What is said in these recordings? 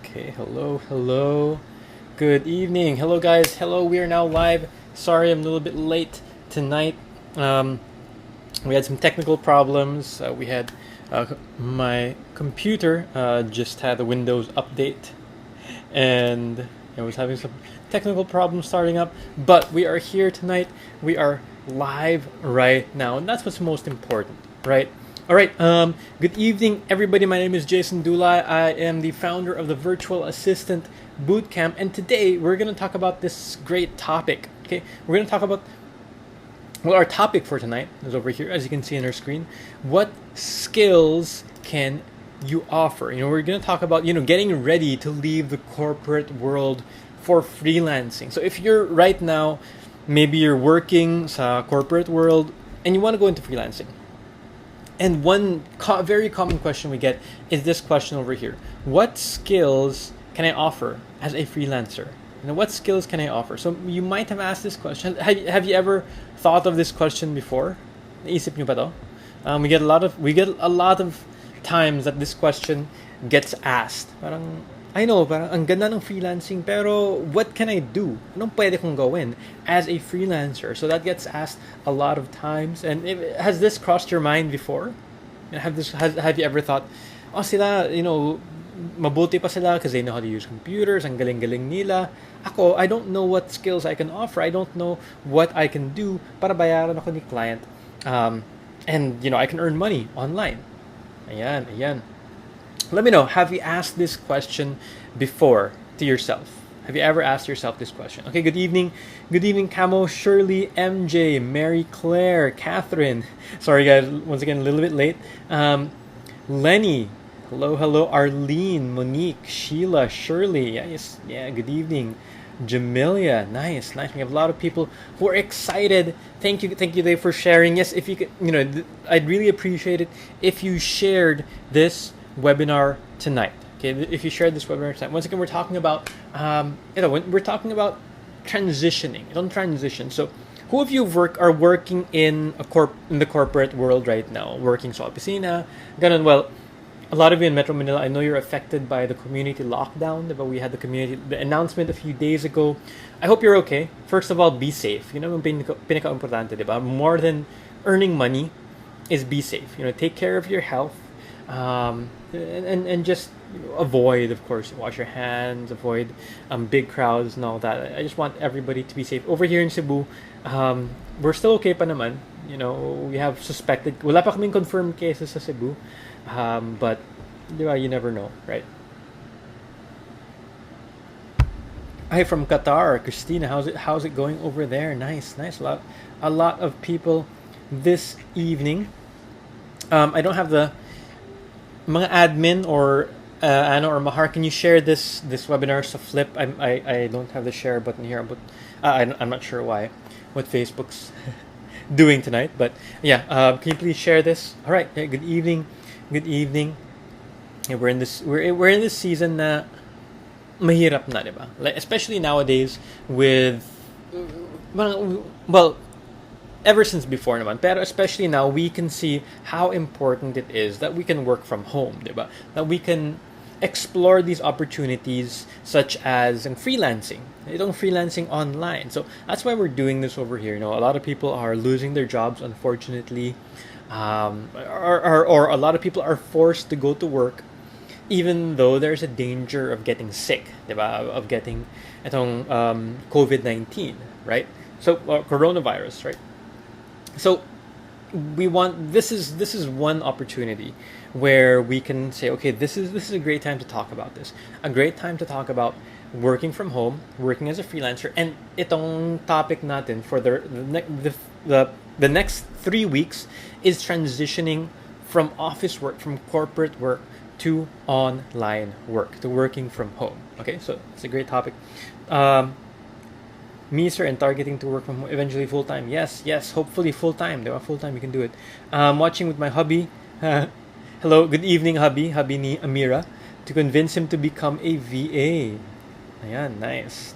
Okay, hello. Good evening. Hello, guys. Hello, we are now live. Sorry, I'm a little bit late tonight. We had some technical problems. We had my computer just had a Windows update, and I was having some technical problems starting up. But we are here tonight. We are live right now, and that's what's most important, right? All right. Good evening, everybody. My name is Jason Dulay. I am the founder of the Virtual Assistant Bootcamp, and today we're going to talk about this great topic. Okay, we're going to talk about our topic for tonight is over here, as you can see on our screen. What skills can you offer? We're going to talk about getting ready to leave the corporate world for freelancing. So if you're right now, maybe you're working sa corporate world and you want to go into freelancing. And one very common question we get is this question over here. What skills can I offer as a freelancer? What skills can I offer? So you might have asked this question. Have you ever thought of this question before? Naisip niyo ba to? We get a lot of times that this question gets asked. Parang ang ganda ng freelancing, pero what can I do? Anong pwede kong gawin as a freelancer? So that gets asked a lot of times. And has this crossed your mind before? Have you ever thought, sila, mabuti pa sila because they know how to use computers, ang galing-galing nila. Ako, I don't know what skills I can offer. I don't know what I can do para bayaran ako ni client. And, I can earn money online. Ayan. Let me know, have you asked this question before to yourself? Have you ever asked yourself this question? Okay, good evening. Good evening, Camo, Shirley, MJ, Mary Claire, Catherine. Sorry, guys, once again, a little bit late. Lenny, hello. Arlene, Monique, Sheila, Shirley. Yes, good evening. Jamelia, nice. We have a lot of people who are excited. Thank you, Dave, for sharing. Yes, if you could, I'd really appreciate it if you shared this webinar tonight. Okay, if you shared this webinar tonight. Once again, we're talking about we're talking about transitioning. Don't transition. So, who of you are working in the corporate world right now? Working sa opisina, ganun. Well, a lot of you in Metro Manila, I know you're affected by the community lockdown. Diba? We had the announcement a few days ago. I hope you're okay. First of all, be safe. Pinaka-importante, diba? More than earning money is be safe. Take care of your health. And just avoid, of course, wash your hands, avoid big crowds and all that. I just want everybody to be safe. Over here in Cebu, we're still okay pa naman. We have suspected, wala pa kaming confirmed cases sa Cebu, but you never know, right? Hi from Qatar, Christina. How's it going over there? Nice. A lot of people this evening. I don't have the mga admin or Anna or Mahar, can you share this webinar sa Flip? I don't have the share button here, but I'm not sure what Facebook's doing tonight. But can you please share this? All right. Yeah, good evening. Yeah, we're in this season na mahirap na, diba? Like, especially nowadays with ever since before naman, pero especially now, we can see how important it is that we can work from home, diba? That we can explore these opportunities such as in freelancing. Freelancing online. So that's why we're doing this over here. A lot of people are losing their jobs, unfortunately, or a lot of people are forced to go to work, even though there's a danger of getting sick, diba? Of getting itong COVID-19, right? So coronavirus, right? So this is one opportunity where we can say, okay, this is a great time to talk about this. A great time to talk about working from home, working as a freelancer, and itong topic natin for the next 3 weeks is transitioning from office work, from corporate work to online work, to working from home. Okay, so it's a great topic. Me, sir, and targeting to work from home eventually full time. Yes, hopefully full time. Full time, you can do it. Watching with my hubby. Hello, good evening, hubby ni Amira, to convince him to become a VA. Ayan, nice.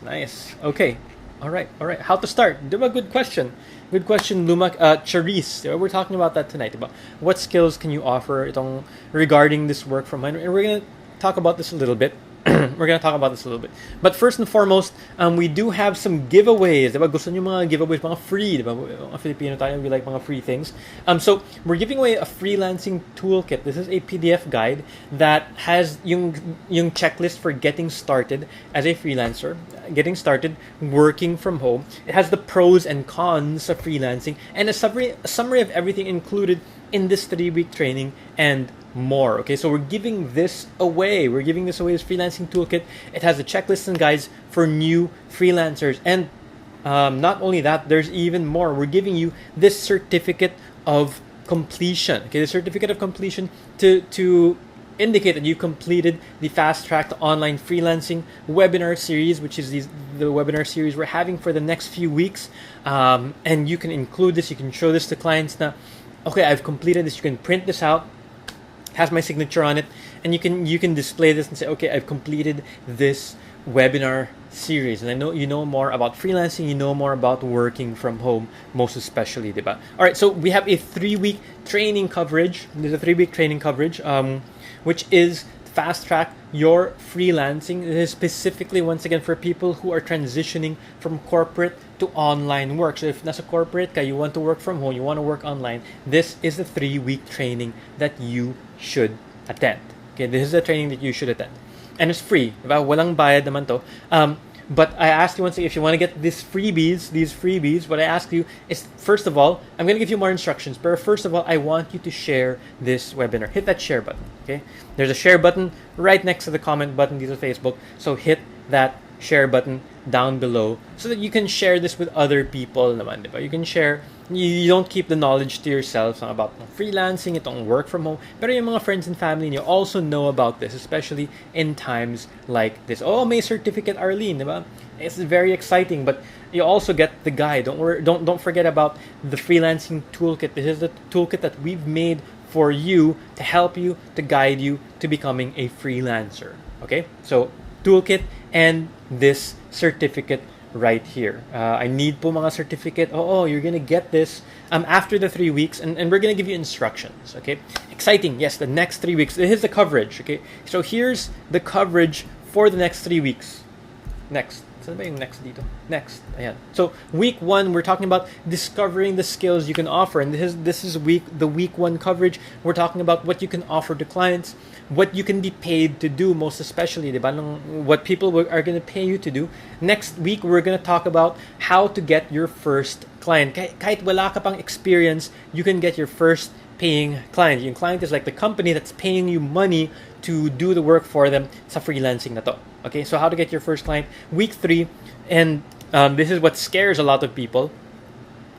Okay, all right. How to start? Diba? Good question, Lumak. Charisse, diba? We're talking about that tonight. Diba? What skills can you offer regarding this work from home? And we're gonna talk about this a little bit. we're gonna talk about this a little bit. But first and foremost, we do have some giveaways. Diba? Gusto niyo mga giveaways, mga free, diba? Mga Filipino tayo, we like mga free things. So we're giving away a freelancing toolkit. This is a PDF guide that has yung checklist for getting started as a freelancer, getting started working from home. It has the pros and cons of freelancing and a summary of everything included in this 3-week training and more. Okay, so we're giving this away. We're giving this away as freelancing toolkit. It has the checklists and guides for new freelancers, and not only that, there's even more. We're giving you this certificate of completion. Okay, the certificate of completion to indicate that you completed the fast track to online freelancing webinar series, which is the webinar series we're having for the next few weeks. And you can include this. You can show this to clients now. Okay, I've completed this. You can print this out, has my signature on it, and you can display this and say, okay, I've completed this webinar series, and I know you know more about freelancing, you know more about working from home, most especially, diba? All right, so we have a 3-week training coverage. There's a 3-week training coverage, which is fast track your freelancing. This is specifically, once again, for people who are transitioning from corporate to online work. So if nasa corporate ka, you want to work from home, you want to work online, this is the 3-week training that you should attend. Okay, this is the training that you should attend. And it's free. Diba? Walang bayad naman to. But I asked you once again, if you want to get these freebies, what I ask you is, first of all, I'm going to give you more instructions. But first of all, I want you to share this webinar. Hit that share button. Okay, there's a share button right next to the comment button. These are Facebook. So hit that share button down below so that you can share this with other people naman, diba? You can share. You don't keep the knowledge to yourself about freelancing, itong work from home. Pero yung mga friends and family niyo also know about this, especially in times like this. Oh, may certificate, Arlene, diba? It's very exciting, but you also get the guide. Don't forget about the freelancing toolkit. This is the toolkit that we've made for you to help you, to guide you to becoming a freelancer. Okay? So, toolkit and this certificate right here. I need po mga certificate. You're gonna get this after the 3 weeks, and we're gonna give you instructions. Okay, exciting. Yes, the next 3 weeks. Here's the coverage. Okay, so here's the coverage for the next 3 weeks. Next. Saan ba yung next dito? Next. Ayan. So week 1, we're talking about discovering the skills you can offer, and this is the week 1 coverage. We're talking about what you can offer to clients, what you can be paid to do, most especially, diba? What people are going to pay you to do. Next week, we're going to talk about how to get your first client. Kahit wala ka pang experience, you can get your first paying client. Yung client is like the company that's paying you money to do the work for them sa freelancing na to. Okay, so how to get your first client. Week 3, and this is what scares a lot of people.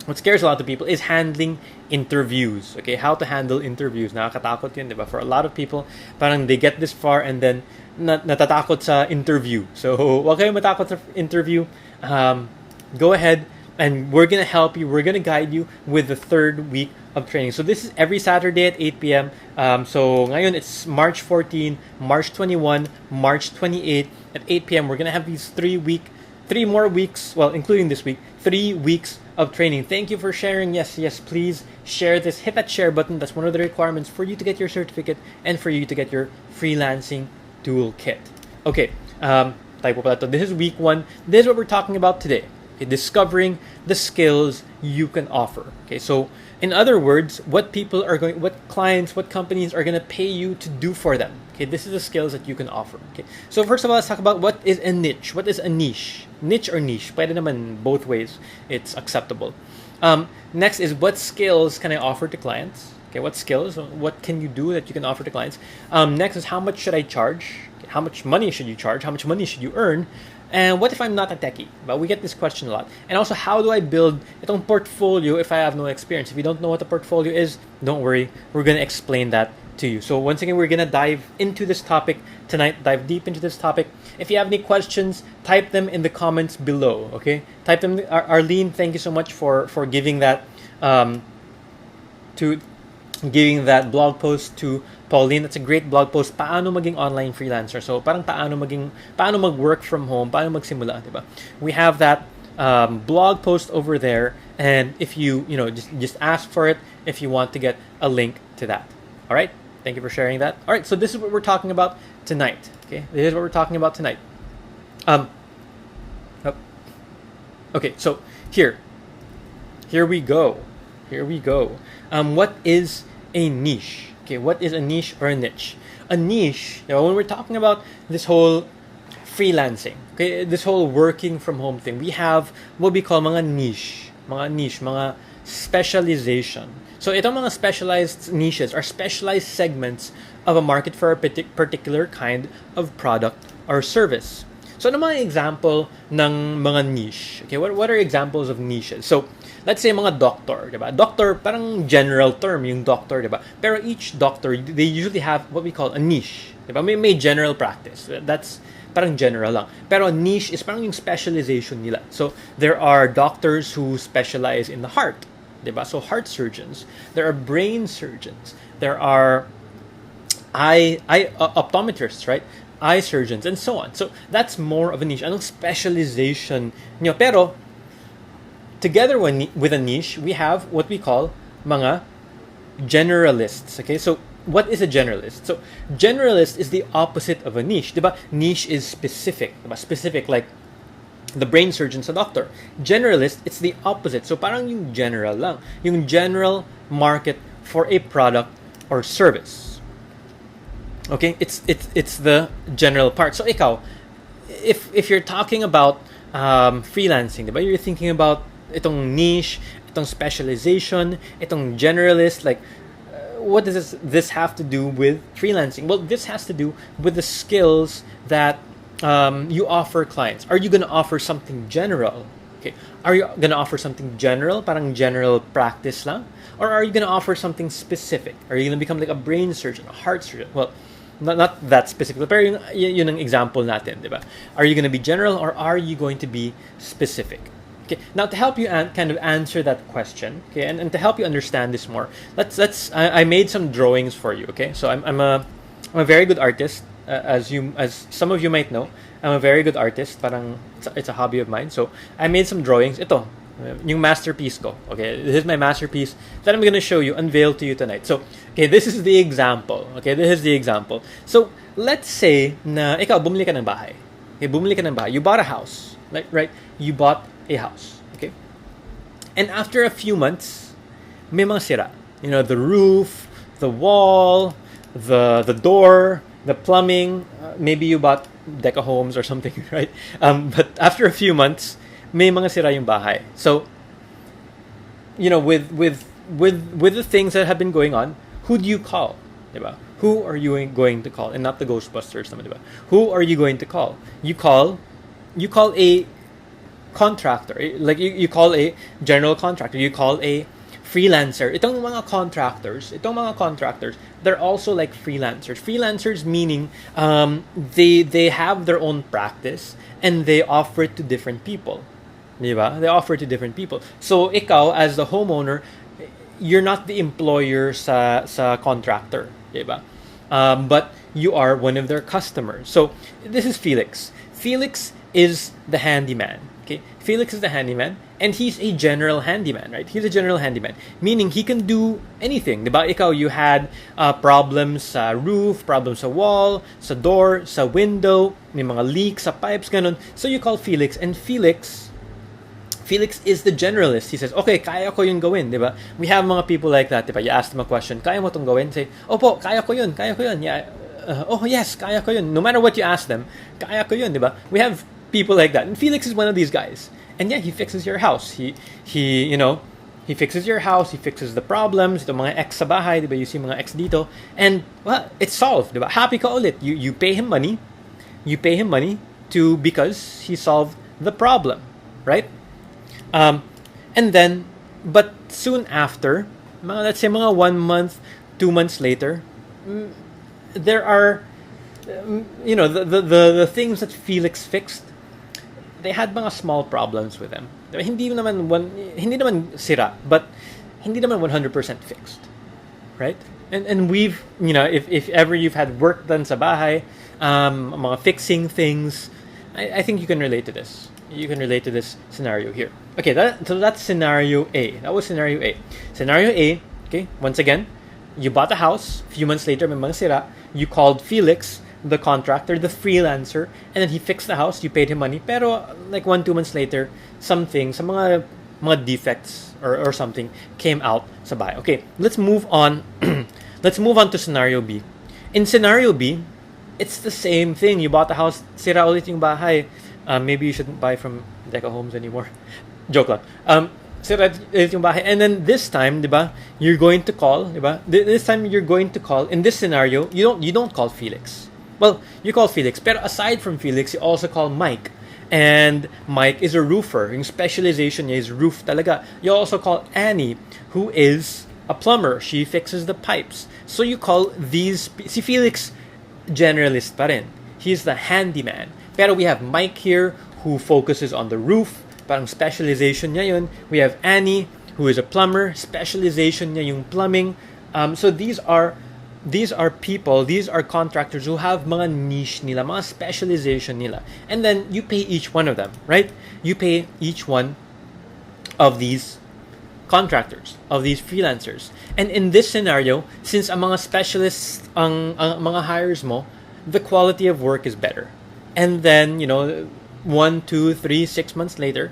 What scares a lot of people is handling interviews. Okay, how to handle interviews. Nakakatakot yun, diba? For a lot of people, parang they get this far and then natatakot sa interview. So, wag kayong matakot sa interview. Go ahead, and we're gonna help you. We're gonna guide you with the 3rd week of training. So this is every Saturday at 8 p.m. So ngayon it's March 14, March 21, March 28 at 8 p.m. We're gonna have these 3 more weeks, well, including this week, 3 weeks of training. Thank you for sharing. Yes, please share this. Hit that share button. That's one of the requirements for you to get your certificate and for you to get your freelancing toolkit. Okay, this is week 1. This is what we're talking about today. Okay, discovering the skills you can offer. Okay, so in other words, what clients, what companies are going to pay you to do for them. Okay, this is the skills that you can offer. Okay, so first of all, let's talk about what is a niche. What is a niche? Niche or niche? Pwede naman both ways. It's acceptable. Next is, what skills can I offer to clients? Okay, what skills? What can you do that you can offer to clients? Next is, how much should I charge? How much money should you charge? How much money should you earn? And what if I'm not a techie? But we get this question a lot. And also, how do I build itong portfolio if I have no experience? If you don't know what a portfolio is, don't worry. We're going to explain that to you. So once again, we're going to dive into this topic tonight, dive deep into this topic. If you have any questions, type them in the comments below, okay? Type them. Arlene, thank you so much for giving that giving that blog post to Pauline. That's a great blog post. Paano maging online freelancer. So parang paano mag-work from home, paano magsimula, diba? We have that blog post over there, and if you just ask for it if you want to get a link to that. All right? Thank you for sharing that. All right, so this is what we're talking about tonight. Okay, this is what we're talking about tonight. Oh, okay, so here we go. What is a niche? Okay, what is a niche or a niche? A niche, when we're talking about this whole freelancing, okay, this whole working from home thing, we have what we call mga niche, mga specialization. So itong mga specialized niches are specialized segments of a market for a particular kind of product or service. So ano mga example ng mga niche? Okay, what are examples of niches? So let's say mga doctor, diba? Doctor, parang general term yung doctor, diba? Pero each doctor, they usually have what we call a niche, diba? May general practice. That's parang general lang. Pero a niche is parang yung specialization nila. So there are doctors who specialize in the heart, diba? So heart surgeons. There are brain surgeons. There are eye optometrists, right? Eye surgeons, and so on. So that's more of a niche. Anong specialization nyo? Pero together with a niche, we have what we call mga generalists. Okay, so what is a generalist? So generalist is the opposite of a niche. Diba? Niche is specific. Diba? Specific, like the brain surgeon sa doctor. Generalist, it's the opposite. So parang yung general lang. Yung general market for a product or service. Okay, it's the general part. So ikaw, if you're talking about freelancing, diba? You're thinking about itong niche, itong specialization, itong generalist, like what does this have to do with freelancing? Well, this has to do with the skills that you offer clients. Are you going to offer something general? Okay, are you going to offer something general, parang general practice lang? Or are you going to offer something specific? Are you going to become like a brain surgeon, a heart surgeon? Well, not that specific, pero yun ang example natin, diba? Are you going to be general or are you going to be specific? Okay. Now to help you kind of answer that question, okay, and to help you understand this more, I made some drawings for you. Okay, so I'm a very good artist, as some of you might know. I'm a very good artist. Parang it's a hobby of mine. So I made some drawings. Ito, yung masterpiece ko. Okay, this is my masterpiece that I'm gonna show you, unveil to you tonight. So, okay, this is the example. Okay, this is the example. So, let's say na ikaw bumili ka ng bahay. Okay, bumili ka ng bahay. You bought a house, right? You bought a house. Okay, and after a few months, may mga sira. You know, the roof, the wall, the door, the plumbing. Maybe you bought Deca Homes or something, right? But after a few months, may mga sira yung bahay. So, you know, with the things that have been going on, who do you call? Diba? Who are you going to call? And not the Ghostbusters, naman, diba? Who are you going to call? You call a contractor. Like you call a general contractor. You call a freelancer. Itong mga contractors, they're also like freelancers. Freelancers meaning they have their own practice and they offer it to different people. Diba? They offer it to different people. So ikaw as the homeowner, you're not the employer sa contractor, diba? But you are one of their customers. So this is Felix. Felix is the handyman. Okay, Felix is the handyman, and he's a general handyman, right? He's a general handyman, meaning he can do anything. Diba? Ikaw, you had problems sa roof, problems sa wall, sa door, sa window, may mga leaks sa pipes, ganun. So you call Felix, and Felix is the generalist. He says, okay, kaya ko yun gawin, diba? We have mga people like that, diba? You ask them a question, kaya mo itong gawin? Say, opo, kaya ko yun. Yeah. Oh, yes, kaya ko yun. No matter what you ask them, kaya ko yun, diba? We have people like that. And Felix is one of these guys. And yeah, he fixes your house. He fixes your house, he fixes the problems, ito mga X sa bahay, diba? You see mga X dito. And, well, it's solved, diba? Happy ka ulit. You pay him money. Because he solved the problem, right? And then, but soon after, let's say mga 1 month, 2 months later, there are, the things that Felix fixed, they had mga small problems with them. Hindi naman sira, but hindi naman 100% fixed, right? And we've, if ever you've had work done sa bahay, mga fixing things, I think you can relate to this. You can relate to this scenario here. Okay, so that's scenario A. That was scenario A. Scenario A, okay, once again, you bought a house, a few months later, may mga sira, you called Felix, the contractor, the freelancer, and then he fixed the house, you paid him money, pero like 1-2 months later, something, some mga defects or something came out sa bahay. Okay, let's move on. Let's move on to scenario B. In scenario B, it's the same thing. You bought the house, sira ulit yung bahay. Maybe you shouldn't buy from Deca Homes anymore. Joke lang. Sira ulit yung bahay. And then this time, diba, you're going to call, diba? This time you're going to call. In this scenario, you don't call Felix. Well, you call Felix, pero aside from Felix, you also call Mike. And Mike is a roofer. Yung specialization niya is roof talaga. You also call Annie, who is a plumber. She fixes the pipes. So you call these... Si Felix, generalist pa rin. He's the handyman. Pero we have Mike here, who focuses on the roof. Parang specialization niya yun. We have Annie, who is a plumber. Specialization niya yung plumbing. So these are people, these are contractors who have mga niche nila, mga specialization nila. And then you pay each one of them, right? You pay each one of these contractors, of these freelancers. And in this scenario, since ang mga specialists, ang mga hires mo, the quality of work is better. And then, 1, 2, 3, 6 months later,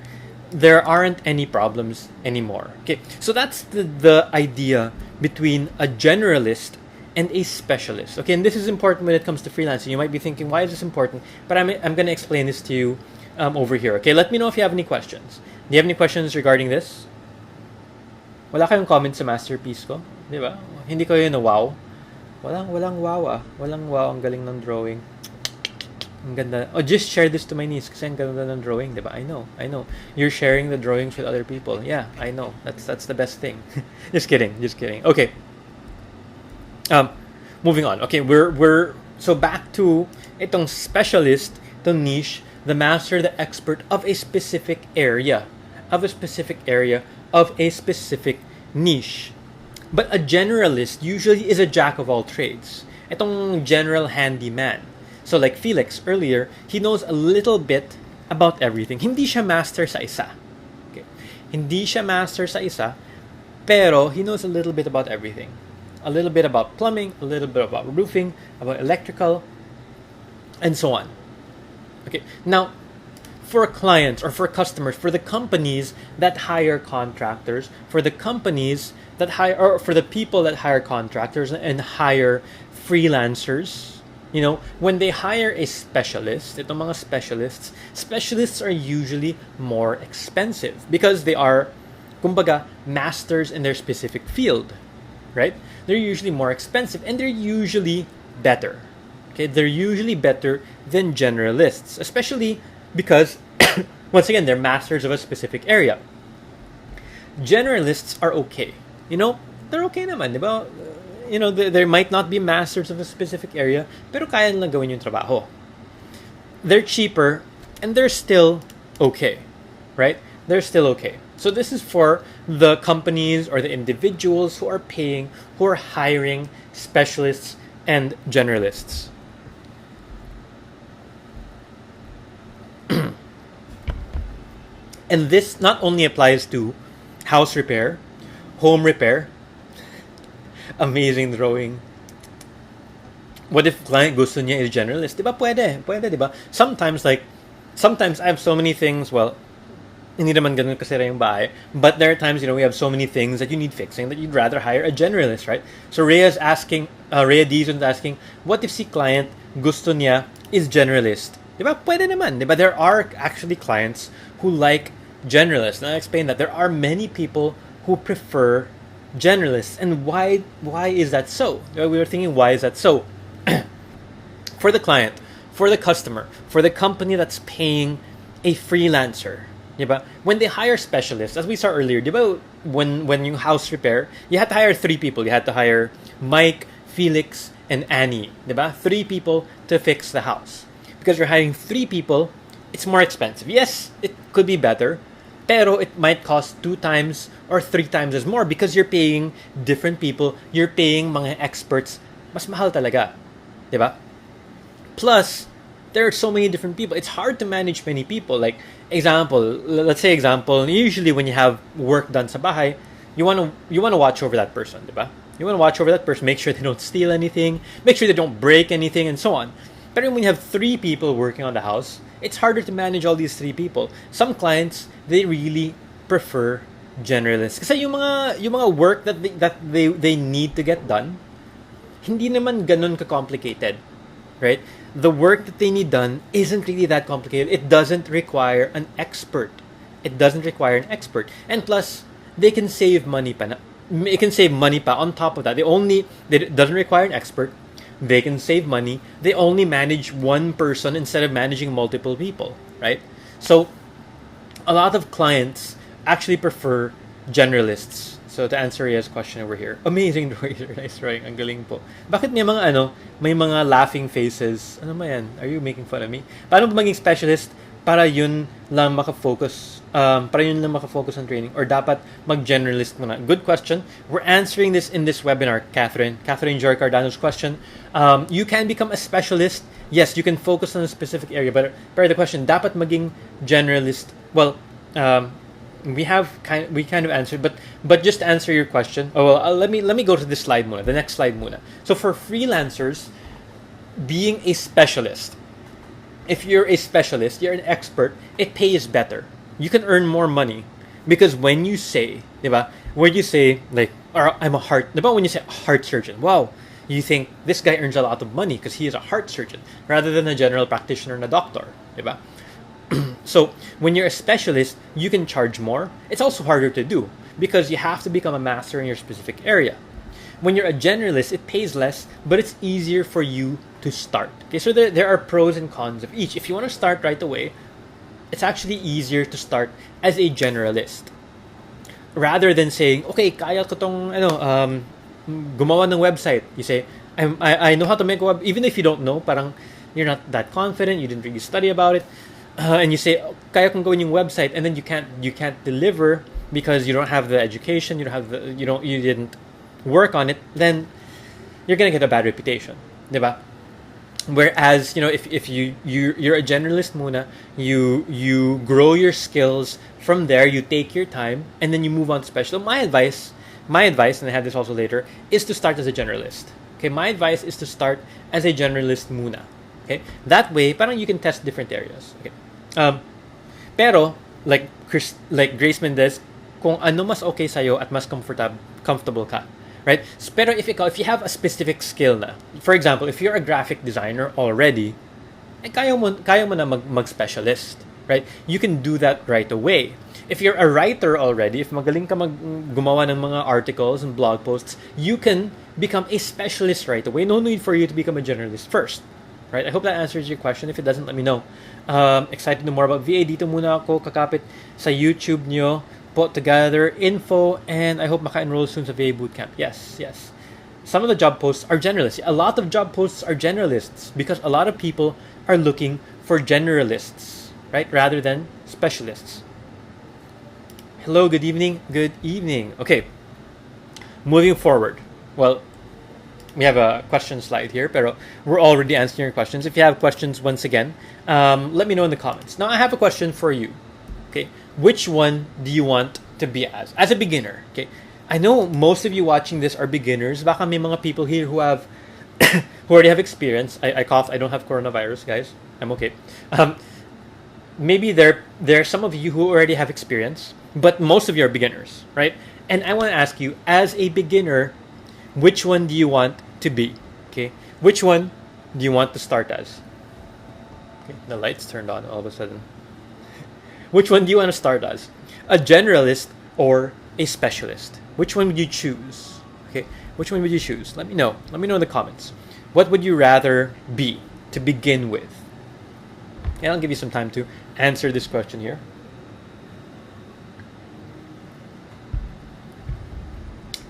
there aren't any problems anymore. Okay, so that's the idea between a generalist and a specialist. Okay, and this is important when it comes to freelancing. You might be thinking, why is this important? But I'm going to explain this to you over here. Okay, let me know if you have any questions. Do you have any questions regarding this? Wala kayong comment sa masterpiece ko? Di ba? Hindi kayo na wow? Walang wow ah. Walang wow. Ang galing ng drawing. Ang ganda. Oh, just share this to my niece kasi ang ganda ng drawing, di ba? I know. You're sharing the drawings with other people. Yeah, I know. That's the best thing. Just kidding. Okay. Moving on. Okay, we're so back to itong specialist, the niche, the master, the expert of a specific area, of a specific niche. But a generalist usually is a jack of all trades. Itong general handyman. So like Felix earlier, he knows a little bit about everything. Hindi siya master sa isa. Okay. Hindi siya master sa isa, pero he knows a little bit about everything. A little bit about plumbing, a little bit about roofing, about electrical, and so on. Okay. Now, for clients or for customers, for the companies that hire contractors, for the companies that hire, or for the people that hire contractors and hire freelancers, when they hire a specialist, itong mga specialists are usually more expensive because they are, kumbaga, masters in their specific field, right? They're usually more expensive and they're usually better. Okay, they're usually better than generalists, especially because, once again, they're masters of a specific area. Generalists are okay. They're okay naman, di ba? They might not be masters of a specific area, pero kaya nilang gawin yung trabaho. They're cheaper, and they're still okay, right? They're still okay. So this is for the companies or the individuals who are hiring specialists and generalists. And this not only applies to house repair, home repair. Amazing drawing. What if client gusto niya is generalist? Diba pwede, diba? Sometimes I have so many things, well, hindi naman ganun kasira yung bahay, but there are times, we have so many things that you need fixing that you'd rather hire a generalist, right? So Rhea Dizon is asking, what if si client gusto niya is generalist? Diba pwede naman, diba? There are actually clients who like generalists. And I explained that there are many people who prefer generalists. And why is that so? We were thinking, why is that so? For the client, for the customer, for the company that's paying a freelancer, diba? When they hire specialists, as we saw earlier, diba? When you house repair, you had to hire 3 people. You had to hire Mike, Felix, and Annie, diba? 3 people to fix the house. Because you're hiring 3 people, it's more expensive. Yes, it could be better, pero it might cost 2 times or 3 times as more because you're paying different people. You're paying mga experts. Mas mahal talaga. Diba? Plus, there are so many different people. It's hard to manage many people. Like, let's say usually when you have work done sa bahay, you want to watch over that person, diba? You want to watch over that person, make sure they don't steal anything, make sure they don't break anything, and so on. But when you have 3 people working on the house, it's harder to manage all these 3 people. Some clients, they really prefer generalists. Kasi yung mga work that they need to get done, hindi naman ganun ka-complicated, right? The work that they need done isn't really that complicated. It doesn't require an expert. And plus, they can save money pa. It can save money pa on top of that. It doesn't require an expert. They can save money. They only manage one person instead of managing multiple people, right? So, a lot of clients actually prefer generalists. So, to answer Ria's question over here, amazing drawing, nice drawing, ang galing po. Bakit may mga laughing faces? Ano ba yan? Are you making fun of me? Paano ba maging specialist para yun lang makafocus on training, or dapat mag-generalist muna? Good question. We're answering this in this webinar, Catherine Joy Cardano's question. You can become a specialist. Yes, you can focus on a specific area, but the question, dapat maging generalist? Well, we kind of answered, but just to answer your question. Let me go to this slide muna, the next slide muna. So for freelancers, being a specialist, if you're a specialist, you're an expert, it pays better. You can earn more money because when you say, diba? When you say like, I'm a heart, diba? When you say heart surgeon, wow, you think this guy earns a lot of money because he is a heart surgeon rather than a general practitioner and a doctor, diba? So when you're a specialist, you can charge more. It's also harder to do because you have to become a master in your specific area. When you're a generalist, it pays less, but it's easier for you to start. Okay, so there are pros and cons of each. If you want to start right away, it's actually easier to start as a generalist rather than saying, okay, kaya ko tong gumawa ng website. You say, I know how to make a web, even if you don't know, parang you're not that confident, you didn't really study about it, and you say, kaya kong gawin yung website, and then you can't deliver because you don't have the education, you didn't work on it, then you're gonna get a bad reputation, diba? Whereas, if you're a generalist muna, you grow your skills from there, you take your time, and then you move on to special. My advice, and I have this also later, is to start as a generalist. Okay, my advice is to start as a generalist muna. Okay, that way, parang you can test different areas. Okay, pero like Grace Mendez, kung ano mas okay sa'yo at mas comfortable ka. Right? Pero if you have a specific skill na, for example, if you're a graphic designer already, kaya mo na mag-specialist, right? You can do that right away. If you're a writer already, if magaling ka gumawa ng mga articles and blog posts, you can become a specialist right away. No need for you to become a generalist first, right? I hope that answers your question. If it doesn't, let me know. Excited to know more about VA. Dito muna ako kakapit sa YouTube nyo. Put together info, and I hope maka-enroll soon sa VA Bootcamp. Yes. Some of the job posts are generalists. A lot of job posts are generalists because a lot of people are looking for generalists, right, rather than specialists. Hello, good evening. Okay, moving forward. Well, we have a question slide here, pero we're already answering your questions. If you have questions, once again, let me know in the comments. Now, I have a question for you. Okay, which one do you want to be as a beginner? Okay, I know most of you watching this are beginners. Baka may mga people here who have who already have experience. I cough. I don't have coronavirus, guys. I'm okay. Maybe there are some of you who already have experience, but most of you are beginners, right? And I want to ask you, as a beginner, which one do you want to be? Okay, which one do you want to start as? Okay, the lights turned on all of a sudden. Which one do you want to start as? A generalist or a specialist? Which one would you choose? Okay, which one would you choose? Let me know. Let me know in the comments. What would you rather be to begin with? And I'll give you some time to answer this question here.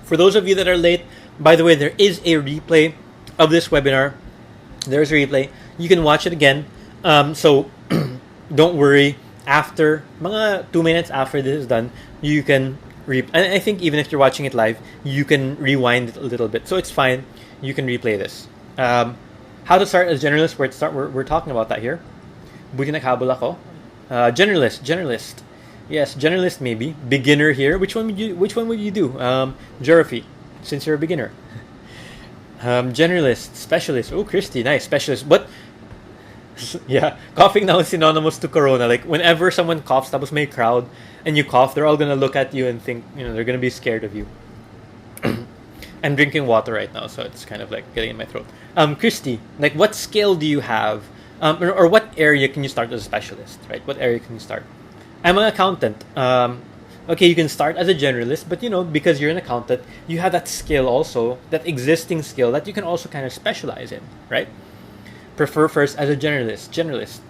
For those of you that are late, by the way, there is a replay of this webinar. There's a replay. You can watch it again. So don't worry. After mga 2 minutes after this is done, you can and I think even if you're watching it live, you can rewind it a little bit. So it's fine. You can replay this. How to start as generalist? We're talking about that here. Buti naghabol ako. Generalist. Yes, generalist maybe. Beginner here. Which one would you do? Jerofy, since you're a beginner. Generalist, specialist. Oh, Christy, nice. Specialist. But Yeah, coughing now is synonymous to corona. Like whenever someone coughs, tapos may crowd, and you cough, they're all gonna look at you and think, they're gonna be scared of you. I'm drinking water right now, so it's kind of like getting in my throat. Christy, like what skill do you have, or what area can you start as a specialist, right? What area can you start? I'm an accountant. Okay, you can start as a generalist, but because you're an accountant, you have that skill also, that existing skill that you can also kind of specialize in, right? Prefer first as a generalist,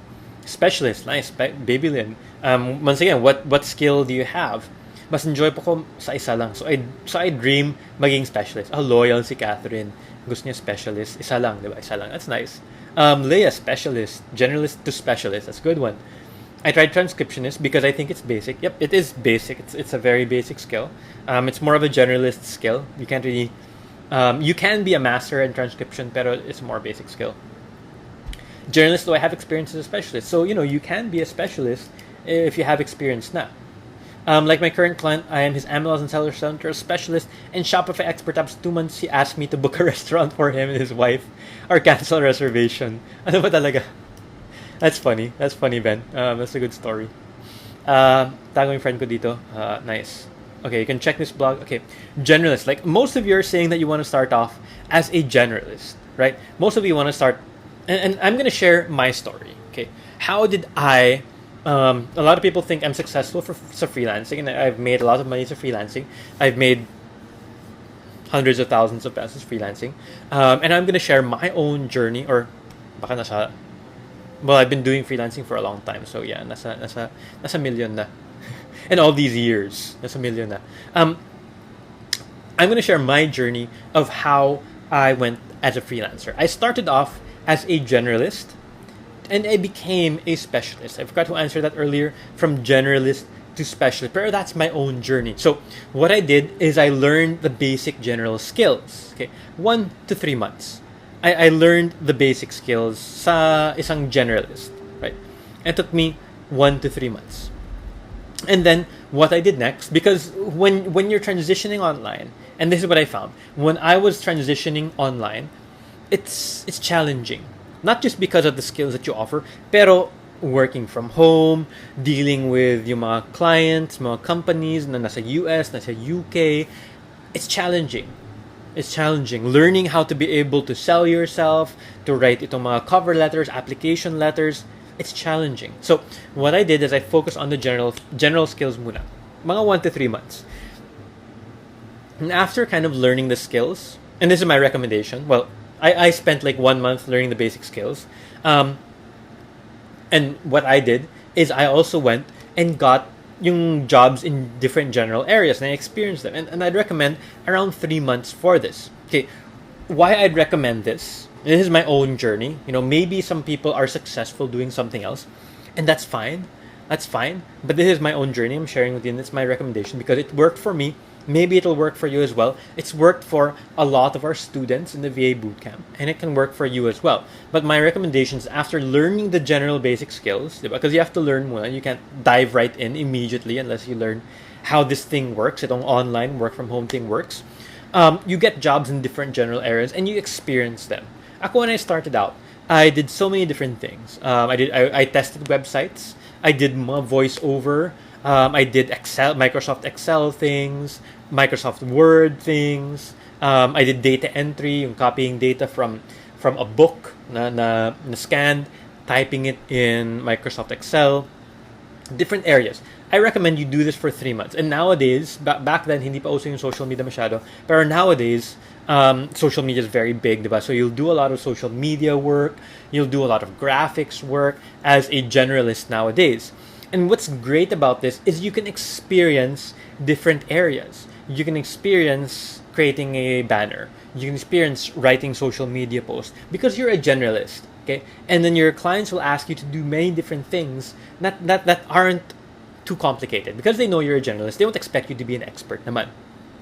specialist, nice, baby Lynn. Once again, what skill do you have? Mas enjoy po ko sa isa lang. So I dream maging specialist. Loyal si Catherine. Gusto niya specialist. Isa lang, di ba? Isa lang. That's nice. Leia, specialist. Generalist to specialist. That's a good one. I tried transcriptionist because I think it's basic. Yep, it is basic. It's a very basic skill. It's more of a generalist skill. You can't really... you can be a master in transcription, pero it's a more basic skill. Journalist, though, I have experience as a specialist. So, you can be a specialist if you have experience now. Like my current client, I am his Amazon and Seller Center specialist and Shopify expert. After 2 months, he asked me to book a restaurant for him and his wife or cancel reservation. Ano ba talaga? That's funny. That's funny, Ben. That's a good story. Tago yung friend ko dito. Nice. Okay, you can check this blog. Okay, generalist. Like most of you are saying that you want to start off as a generalist, right? Most of you want to start... And I'm going to share my story. Okay, how did I... a lot of people think I'm successful for freelancing, and I've made a lot of money for freelancing. I've made hundreds of thousands of pesos freelancing, and I'm gonna share my own journey. Or baka nasa, well, I've been doing freelancing for a long time, so yeah, nasa million na, and all these years, nasa million na. I'm gonna share my journey of how I went as a freelancer. I started off as a generalist. And I became a specialist. I forgot to answer that earlier. From generalist to specialist. But that's my own journey. So what I did is I learned the basic general skills. Okay, 1 to 3 months. I learned the basic skills sa isang generalist. Right? It took me 1 to 3 months. And then what I did next, because when you're transitioning online, and this is what I found, when I was transitioning online, it's challenging. Not just because of the skills that you offer, pero working from home, dealing with yung mga clients, mga companies na nasa US, nasa UK, it's challenging. It's challenging. Learning how to be able to sell yourself, to write itong mga cover letters, application letters, it's challenging. So what I did is I focused on the general skills muna. Mga 1 to 3 months. And after kind of learning the skills, and this is my recommendation, well, I spent like 1 month learning the basic skills. And what I did is I also went and got yung jobs in different general areas and I experienced them. And I'd recommend around 3 months for this. Okay, why I'd recommend this? This is my own journey. Maybe some people are successful doing something else, and that's fine. That's fine. But this is my own journey. I'm sharing with you, and it's my recommendation because it worked for me. Maybe it'll work for you as well. It's worked for a lot of our students in the VA Bootcamp, and it can work for you as well. But my recommendations, after learning the general basic skills, because you have to learn more, you can't dive right in immediately unless you learn how this thing works, itong online work from home thing works. You get jobs in different general areas, and you experience them. Ako, when I started out, I did so many different things. I tested websites. I did voiceover. I did Microsoft Excel things, Microsoft Word things. I did data entry, yung copying data from a book na scanned, typing it in Microsoft Excel. Different areas. I recommend you do this for 3 months. And nowadays, back then, hindi pa uso yung social media masyado. But nowadays, social media is very big, diba? So you'll do a lot of social media work. You'll do a lot of graphics work as a generalist nowadays. And what's great about this is you can experience different areas. You can experience creating a banner. You can experience writing social media posts because you're a generalist. Okay, and then your clients will ask you to do many different things that aren't too complicated because they know you're a generalist. They won't expect you to be an expert naman.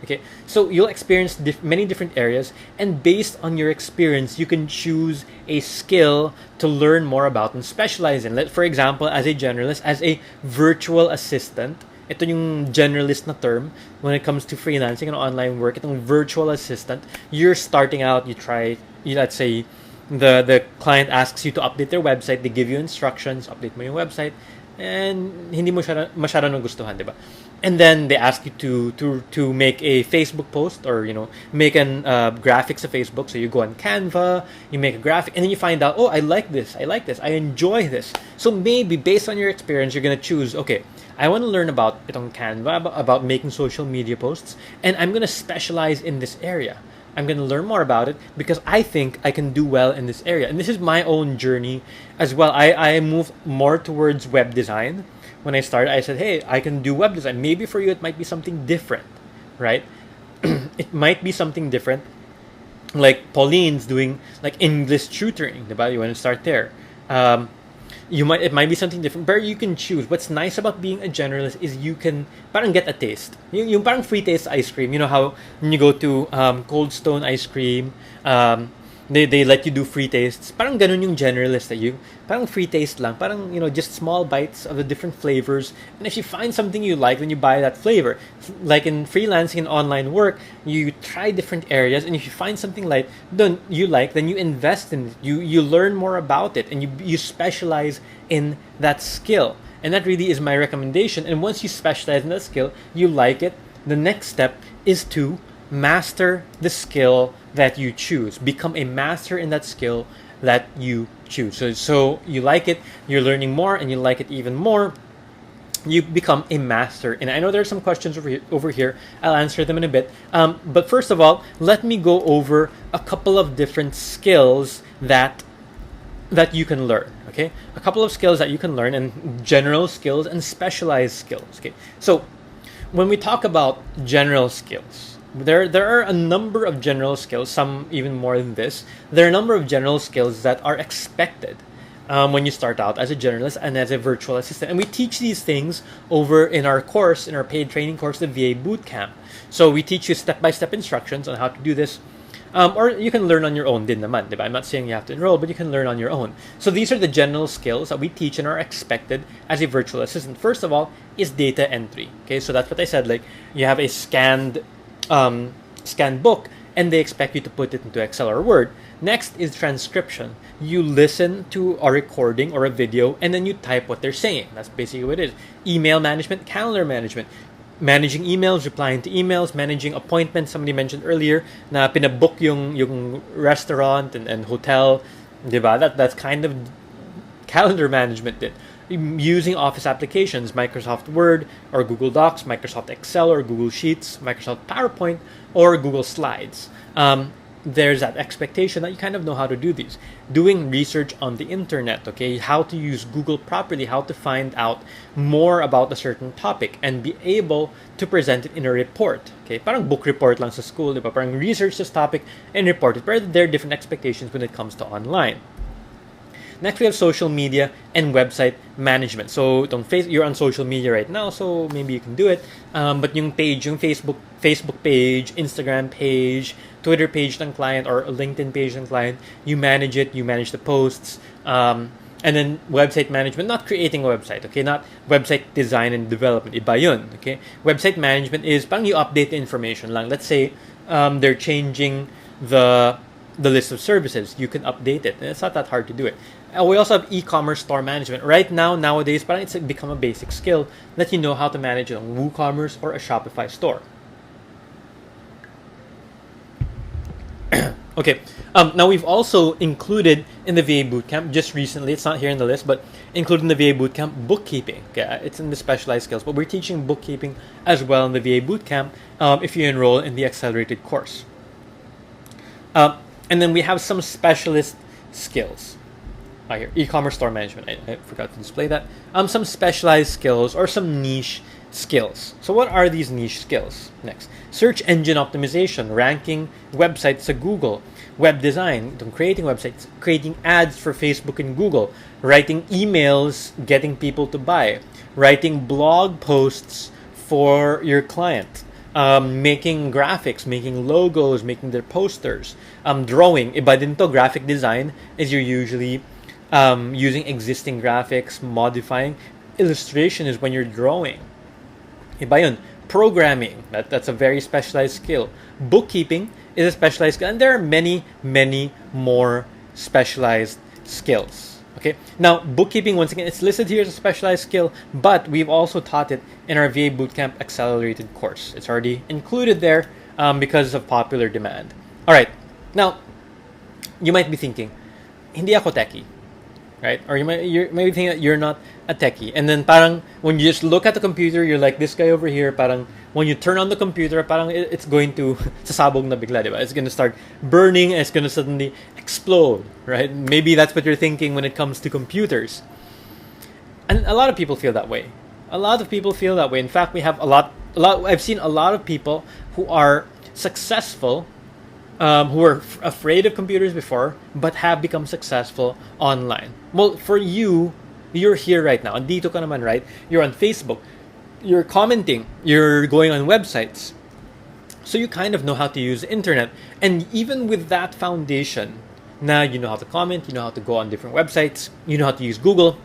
Okay, so you'll experience many different areas, and based on your experience, you can choose a skill to learn more about and specialize in. For example, as a generalist, as a virtual assistant, ito yung generalist na term when it comes to freelancing and online work. Itong virtual assistant, you're starting out, let's say, the client asks you to update their website, they give you instructions, update mo yung website, and hindi mo masyado nagustuhan, di ba? And then they ask you to make a Facebook post, or make an graphics of Facebook. So you go on Canva, you make a graphic, and then you find out, oh, I like this, I enjoy this. So maybe based on your experience, you're gonna choose, okay, I want to learn about itong Canva, about making social media posts, and I'm gonna specialize in this area. I'm going to learn more about it because I think I can do well in this area. And this is my own journey as well. I moved more towards web design. When I started, I said, hey, I can do web design. Maybe for you, it might be something different, right? It might be something different. Like Pauline's doing like English tutoring, diba? You want to start there. It might be something different, but you can choose. What's nice about being a generalist is you can parang get a taste. Yung parang free taste ice cream. You know how when you go to Cold Stone ice cream, they let you do free tastes. Parang ganun yung generalist that you parang free taste lang. Parang just small bites of the different flavors. And if you find something you like, then you buy that flavor. Like in freelancing and online work, you try different areas, and if you find something then you invest in it. You learn more about it, and you specialize in that skill. And that really is my recommendation. And once you specialize in that skill, you like it, the next step is to master the skill that you choose. Become a master in that skill that you choose. So you like it, you're learning more, and you like it even more, you become a master. And I know there are some questions over here. I'll answer them in a bit. But first of all, let me go over a couple of different skills that you can learn. Okay, a couple of skills that you can learn, and general skills and specialized skills. Okay, so when we talk about general skills, there are a number of general skills, some even more than this. There are a number of general skills that are expected when you start out as a generalist and as a virtual assistant. And we teach these things over in our course, in our paid training course, the VA Bootcamp. So we teach you step-by-step instructions on how to do this. Or you can learn on your own din naman, diba? I'm not saying you have to enroll, but you can learn on your own. So these are the general skills that we teach and are expected as a virtual assistant. First of all is data entry. Okay, so that's what I said. Like, you have a scanned book, and they expect you to put it into Excel or Word. Next is transcription. You listen to a recording or a video, and then you type what they're saying. That's basically what it is. Email management, calendar management. Managing emails, replying to emails, managing appointments. Somebody mentioned earlier na pinabook yung restaurant and hotel, diba? That's kind of calendar management din. Using office applications, Microsoft Word or Google Docs, Microsoft Excel or Google Sheets, Microsoft PowerPoint or Google Slides. There's that expectation that you kind of know how to do these. Doing research on the internet, okay? How to use Google properly, how to find out more about a certain topic and be able to present it in a report, okay? Parang book report lang sa school, diba? Parang research this topic and report it. But there are different expectations when it comes to online. Next, we have social media and website management. So, you're on social media right now, so maybe you can do it. But yung Facebook page, Instagram page, Twitter page ng client, or a LinkedIn page ng client, you manage it, you manage the posts. And then website management, not creating a website, okay? Not website design and development. Iba yun, okay? Website management is parang you update the information lang. Let's say they're changing the list of services. You can update it. And it's not that hard to do it. We also have e-commerce store management. Right now, nowadays, parang it's become a basic skill that you know how to manage a WooCommerce or a Shopify store. Okay, now we've also included in the VA Bootcamp, just recently, it's not here in the list, but included in the VA Bootcamp, bookkeeping. Okay, it's in the specialized skills, but we're teaching bookkeeping as well in the VA Bootcamp if you enroll in the accelerated course. And then we have some specialist skills. Here, e-commerce store management. I forgot to display that. Some specialized skills or some niche skills. So what are these niche skills? Next, search engine optimization, ranking websites to Google, web design, creating websites, creating ads for Facebook and Google, writing emails, getting people to buy, writing blog posts for your client, making graphics, making logos, making their posters, drawing. Iba din to, graphic design is you're usually using existing graphics, modifying. Illustration is when you're drawing. Iba yun. Programming, that's a very specialized skill. Bookkeeping is a specialized skill, and there are many, many more specialized skills. Okay. Now, bookkeeping, once again, it's listed here as a specialized skill, but we've also taught it in our VA Bootcamp Accelerated course. It's already included there because of popular demand. All right. Now, you might be thinking, hindi ako techie, right? Or you might be thinking that you're not a techie. And then parang when you just look at the computer, you're like this guy over here. Parang when you turn on the computer, parang it's going to sasabog na bigla, diba? It's going to start burning and it's going to suddenly explode, right? Maybe that's what you're thinking when it comes to computers. And a lot of people feel that way. A lot of people feel that way. In fact, we have a lot. I've seen a lot of people who are successful, who were afraid of computers before, but have become successful online. Well, for you, you're here right now. Andito ka naman, right? You're on Facebook. You're commenting. You're going on websites. So you kind of know how to use the internet. And even with that foundation, now you know how to comment, you know how to go on different websites, you know how to use Google.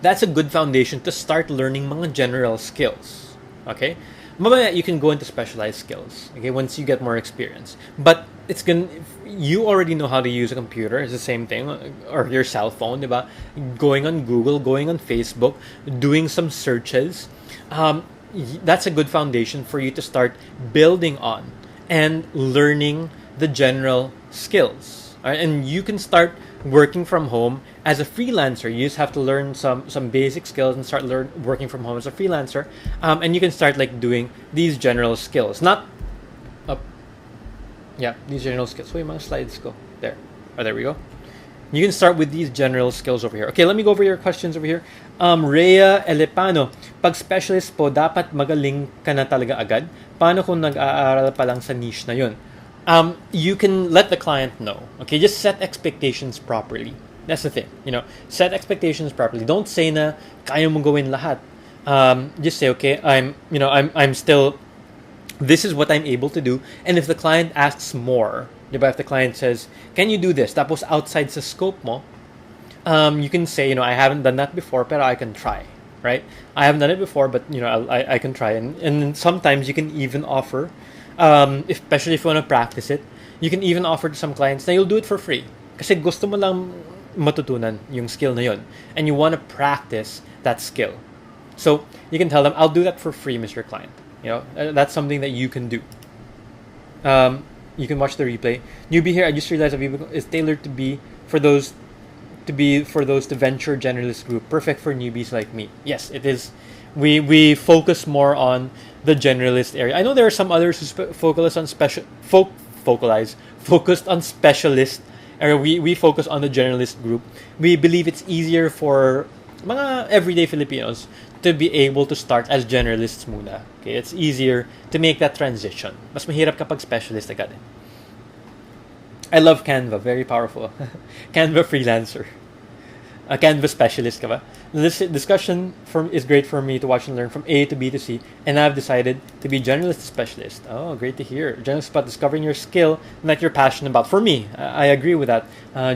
That's a good foundation to start learning mga general skills. Okay? Mamaya you can go into specialized skills, okay, once you get more experience. But you already know how to use a computer. It's the same thing, or your cell phone, diba? Going on Google, going on Facebook, doing some searches. That's a good foundation for you to start building on and learning the general skills. Right? And you can start working from home as a freelancer. You just have to learn some basic skills and start working from home as a freelancer, and you can start like doing these general skills. These general skills. So yung mga slides go there. There we go. You can start with these general skills over here. Okay, let me go over your questions over here. Rhea Elepano, pag specialist po, dapat magaling ka na talaga agad? Paano kung nag-aaral pa lang sa niche na yun? You can let the client know. Okay, just set expectations properly. That's the thing. Set expectations properly. Don't say na kaya mo gawin lahat. Just say, okay, I'm still. This is what I'm able to do. And if the client asks more, diba? If the client says, "Can you do this?" Tapos outside sa scope mo, you can say, I haven't done that before, pero I can try. Right? I haven't done it before, but I can try. And sometimes you can even offer. Especially if you want to practice it, you can even offer to some clients na you'll do it for free. Kasi gusto mo lang matutunan yung skill na yun. And you want to practice that skill. So you can tell them, I'll do that for free, Mr. Client. That's something that you can do. You can watch the replay. Newbie here, I just realized that is tailored for those to venture generalist group. Perfect for newbies like me. Yes, it is. We focus more on the generalist area. I know there are some others who focused on specialist area. We focus on the generalist group. We believe it's easier for mga everyday Filipinos to be able to start as generalists muna. Okay, it's easier to make that transition. Mas mahirap kapag specialist agad. I love Canva, very powerful. Canva freelancer. A Canva specialist ka ba? This discussion is great for me to watch and learn from A to B to C, and I've decided to be generalist specialist. Oh, great to hear. Generalist about discovering your skill that you're passionate about. For me, I agree with that,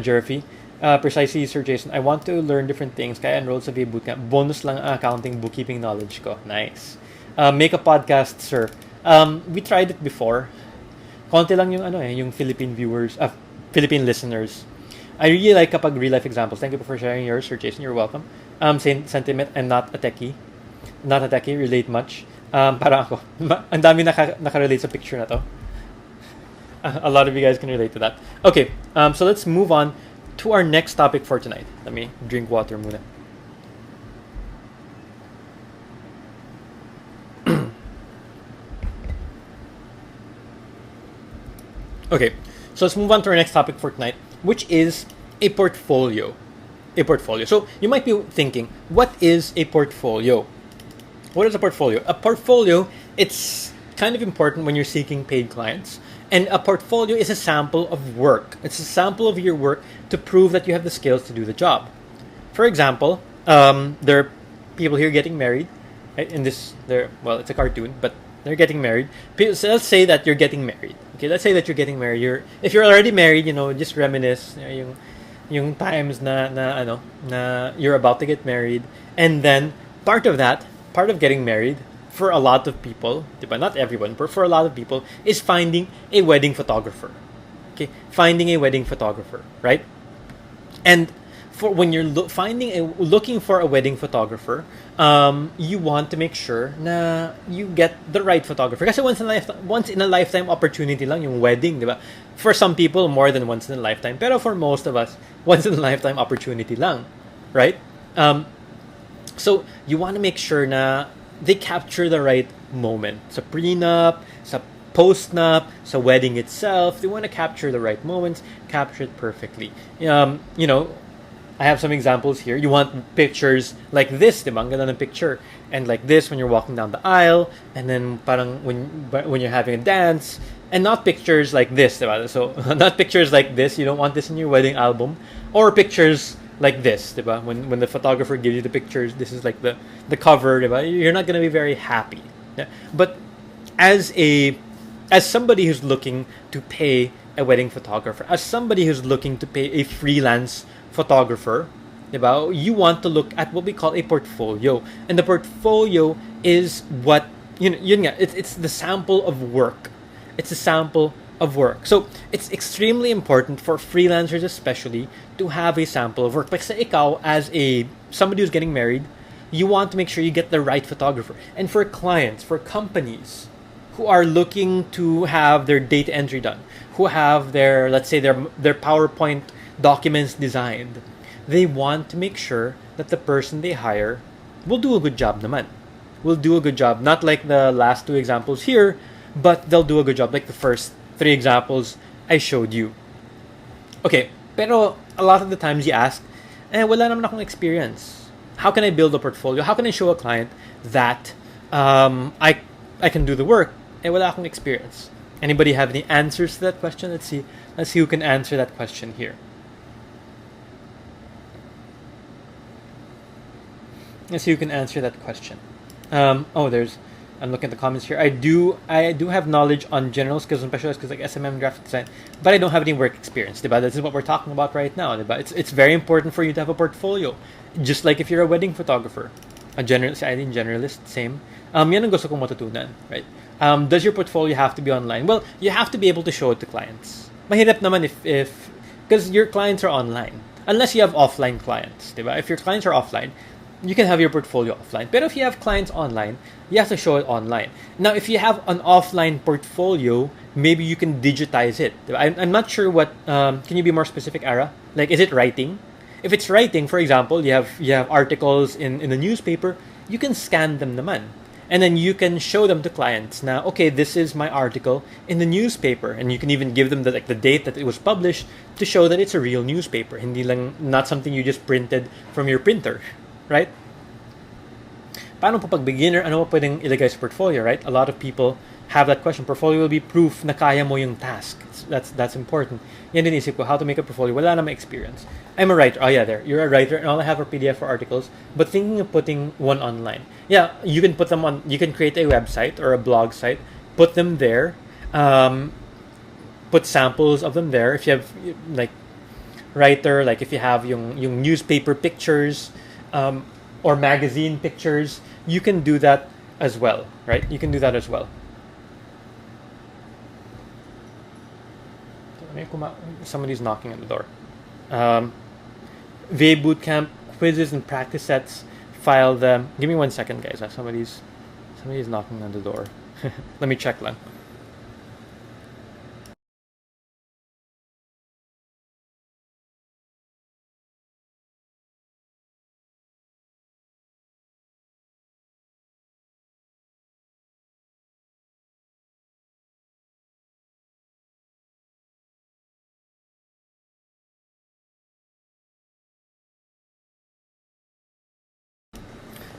Jeremy. Precisely, Sir Jason. I want to learn different things. Kaya enrolled sa VA Bootcamp. Bonus lang ang accounting, bookkeeping knowledge ko. Nice. Make a podcast, sir. We tried it before. Konti lang yung Philippine viewers, Philippine listeners. I really like kapag real-life examples. Thank you for sharing yours, Sir Jason. You're welcome. Same sentiment. I'm not a techie. Not a techie. Relate much. Parang ako. Ang dami nakarelate sa picture na to. A lot of you guys can relate to that. Okay. So let's move on to our next topic for tonight. Let me drink water muna. Okay. So let's move on to our next topic for tonight, which is a portfolio. A portfolio. So you might be thinking, what is a portfolio? What is a portfolio? A portfolio, it's kind of important when you're seeking paid clients. And a portfolio is a sample of work. It's a sample of your work to prove that you have the skills to do the job. For example, there are people here getting married. Right? It's a cartoon, but they're getting married. So let's say that you're getting married. Okay, let's say that you're getting married. If you're already married, just reminisce yung times na you're about to get married, and then part of getting married for a lot of people, diba? Not everyone, but for a lot of people, is finding a wedding photographer. Okay, finding a wedding photographer, right? And for when you're looking for a wedding photographer, you want to make sure na you get the right photographer. Kasi once in a lifetime opportunity lang yung wedding, di ba? For some people, more than once in a lifetime. Pero for most of us, once in a lifetime opportunity lang, right? So you want to make sure na they capture the right moment. Sa prenup, sa post-nup, sa wedding itself, they want to capture the right moments, capture it perfectly. I have some examples here. You want pictures like this, diba? Ang ganda ng picture. And like this when you're walking down the aisle, and then parang when you're having a dance, and not pictures like this, diba? So not pictures like this. You don't want this in your wedding album, or pictures like this, diba? When the photographer gives you the pictures, this is like the cover, diba? You're not gonna be very happy. Yeah? But as somebody who's looking to pay a wedding photographer, as somebody who's looking to pay a freelance photographer, diba? You want to look at what we call a portfolio, and the portfolio is what it's the sample of work. It's a sample of work. So it's extremely important for freelancers, especially, to have a sample of work. Because ikaw, as somebody who's getting married, you want to make sure you get the right photographer. And for clients, for companies who are looking to have their data entry done, who have their, let's say, their PowerPoint documents designed, they want to make sure that the person they hire will do a good job naman. Will do a good job. Not like the last two examples here, but they'll do a good job like the first three examples I showed you. Okay, pero a lot of the times you ask, wala naman akong experience. How can I build a portfolio? How can I show a client that I can do the work? Wala akong experience. Anybody have any answers to that question? Let's see who can answer that question here. Let's see who can answer that question. I'm looking at the comments here. I do have knowledge on general skills and specialized skills like SMM, graphic design, but I don't have any work experience. Diba? This is what we're talking about right now. Diba? It's very important for you to have a portfolio. Just like if you're a wedding photographer, generalist, same. Yan ang gusto kong matutunan, right? Does your portfolio have to be online? Well, you have to be able to show it to clients. Mahirap naman if because your clients are online. Unless you have offline clients, diba? If your clients are offline, you can have your portfolio offline. But if you have clients online, you have to show it online. Now, if you have an offline portfolio, maybe you can digitize it. I'm not sure what. Can you be more specific, Ara? Like, is it writing? If it's writing, for example, you have articles in the newspaper, you can scan them naman. And then you can show them to clients. Now, okay, this is my article in the newspaper. And you can even give them the date that it was published to show that it's a real newspaper. Hindi lang, not something you just printed from your printer. Right? Paano po pag beginner, ano po pwedeng ilagay sa portfolio, right? A lot of people have that question. Portfolio will be proof na kaya mo yung task. That's important. Yan din isip ko, how to make a portfolio. Wala na may experience. I'm a writer. Oh yeah, there. You're a writer, and all I have are PDF for articles, but thinking of putting one online. Yeah, you can put them on, you can create a website or a blog site, put them there, put samples of them there. If you have, like, writer, like if you have yung newspaper pictures, or magazine pictures, you can do that as well, right? You can do that as well. Somebody's knocking at the door. VA Bootcamp quizzes and practice sets. File them. Give me 1 second, guys. Somebody's knocking on the door. Let me check lang.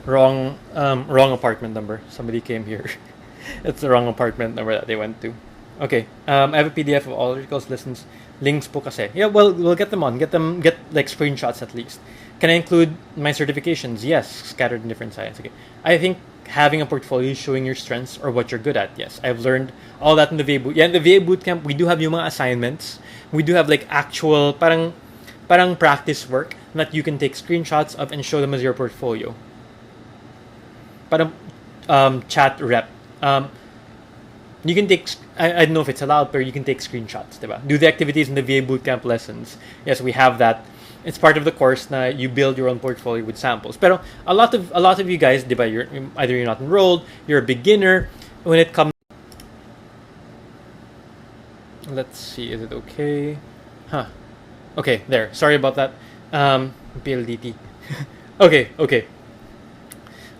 Wrong apartment number. Somebody came here. It's the wrong apartment number that they went to. Okay. I have a PDF of all articles, listens, links po kasi. Yeah, well, we'll get them on. Get like screenshots at least. Can I include my certifications? Yes, scattered in different sites. Okay. I think having a portfolio showing your strengths or what you're good at. Yes, I've learned all that in the VA Boot. Yeah, in the VA Bootcamp, we do have yung mga assignments. We do have like actual parang practice work that you can take screenshots of and show them as your portfolio. Parang chat rep. You can take I don't know if it's allowed, but you can take screenshots, diba? Do the activities in the VA Bootcamp lessons. Yes, we have that. It's part of the course na you build your own portfolio with samples. Pero a lot of you guys, diba, you're not enrolled, you're a beginner. When it comes, let's see, is it okay? Huh. Okay, there. Sorry about that. PLDT. Okay.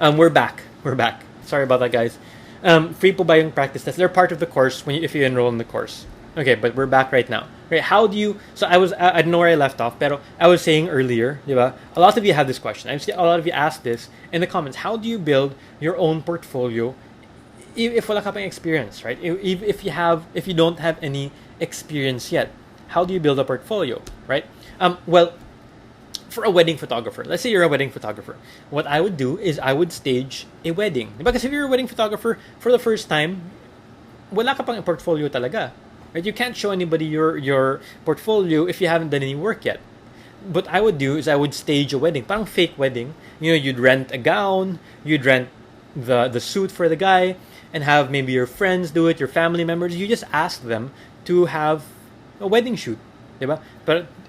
We're back. Sorry about that, guys. Free po ba yung practice tests? They're part of the course if you enroll in the course. Okay, but we're back right now. Right? How do you? So I don't know where I left off, pero I was saying earlier, diba? A lot of you have this question. I've seen a lot of you ask this in the comments. How do you build your own portfolio if wala ka pang experience, right? If you don't have any experience yet, how do you build a portfolio, right? Well, for a wedding photographer, let's say you're a wedding photographer, what I would do is I would stage a wedding. Because if you're a wedding photographer for the first time, wala ka pang portfolio talaga, right? You can't show anybody your portfolio if you haven't done any work yet. What I would do is I would stage a wedding, parang fake wedding. You'd rent a gown, you'd rent the suit for the guy, and have maybe your friends do it, your family members. You just ask them to have a wedding shoot, diba?